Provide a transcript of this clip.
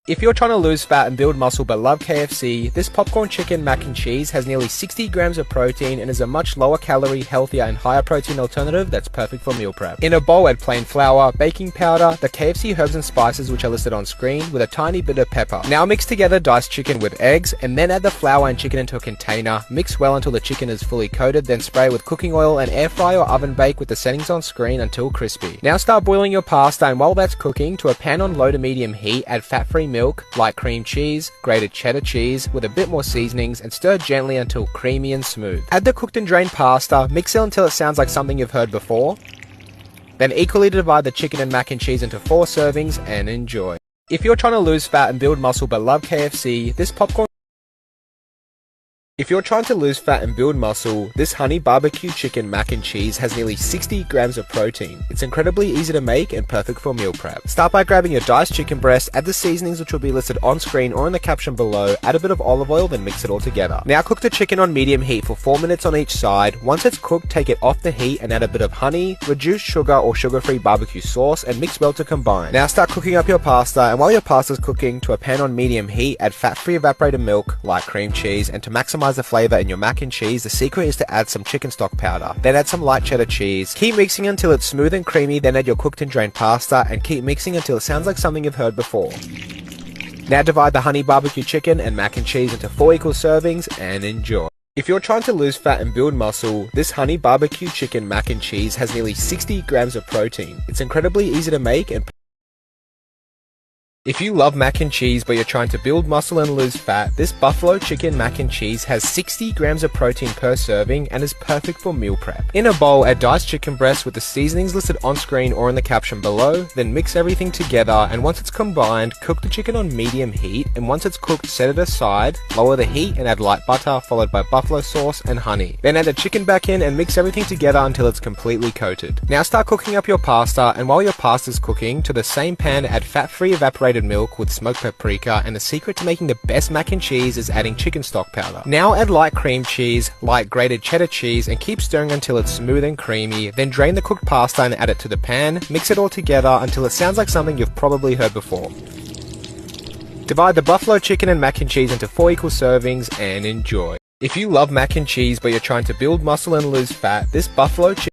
If you're trying to lose fat and build muscle but love KFC, this popcorn chicken mac and cheese has nearly 60 grams of protein and is a much lower calorie, healthier and higher protein alternative that's perfect for meal prep. In a bowl, add plain flour, baking powder, the KFC herbs and spices which are listed on screen, with a tiny bit of pepper. Now mix together diced chicken with eggs and then add the flour and chicken into a container. Mix well until the chicken is fully coated, then spray with cooking oil and air fry or oven bake with the settings on screen until crispy. Now start boiling your pasta, and while that's cooking, to a pan on low to medium heat, add fat-free milk, light cream cheese, grated cheddar cheese with a bit more seasonings, and stir gently until creamy and smooth. Add the cooked and drained pasta, mix it until it sounds like something you've heard before. Then equally divide the chicken and mac and cheese into 4 servings and enjoy. If you're trying to lose fat and build muscle but love KFC, this popcorn If you're trying to lose fat and build muscle, this honey barbecue chicken mac and cheese has nearly 60 grams of protein. It's incredibly easy to make and perfect for meal prep. Start by grabbing your diced chicken breast, add the seasonings which will be listed on screen or in the caption below, add a bit of olive oil, then mix it all together. Now cook the chicken on medium heat for 4 minutes on each side. Once it's cooked, take it off the heat and add a bit of honey, reduced sugar or sugar-free barbecue sauce and mix well to combine. Now start cooking up your pasta, and while your pasta's cooking, to a pan on medium heat, add fat-free evaporated milk, light cream cheese, and to maximize the flavor in your mac and cheese, the secret is to add some chicken stock powder. Then add some light cheddar cheese. Keep mixing until it's smooth and creamy, then add your cooked and drained pasta and keep mixing until it sounds like something you've heard before. Now divide the honey barbecue chicken and mac and cheese into 4 equal servings and enjoy. If you're trying to lose fat and build muscle, this honey barbecue chicken mac and cheese has nearly 60 grams of protein. It's incredibly easy to make and If you love mac and cheese but you're trying to build muscle and lose fat, this buffalo chicken mac and cheese has 60 grams of protein per serving and is perfect for meal prep. In a bowl, add diced chicken breast with the seasonings listed on screen or in the caption below, then mix everything together, and once it's combined, cook the chicken on medium heat, and once it's cooked, set it aside, lower the heat and add light butter followed by buffalo sauce and honey. Then add the chicken back in and mix everything together until it's completely coated. Now start cooking up your pasta, and while your pasta's cooking, to the same pan add fat-free evaporated milk with smoked paprika, and the secret to making the best mac and cheese is adding chicken stock powder. Now add light cream cheese, light grated cheddar cheese, and keep stirring until it's smooth and creamy, then drain the cooked pasta and add it to the pan, mix it all together until it sounds like something you've probably heard before. Divide the buffalo chicken and mac and cheese into 4 equal servings and enjoy. If you love mac and cheese but you're trying to build muscle and lose fat, this buffalo chicken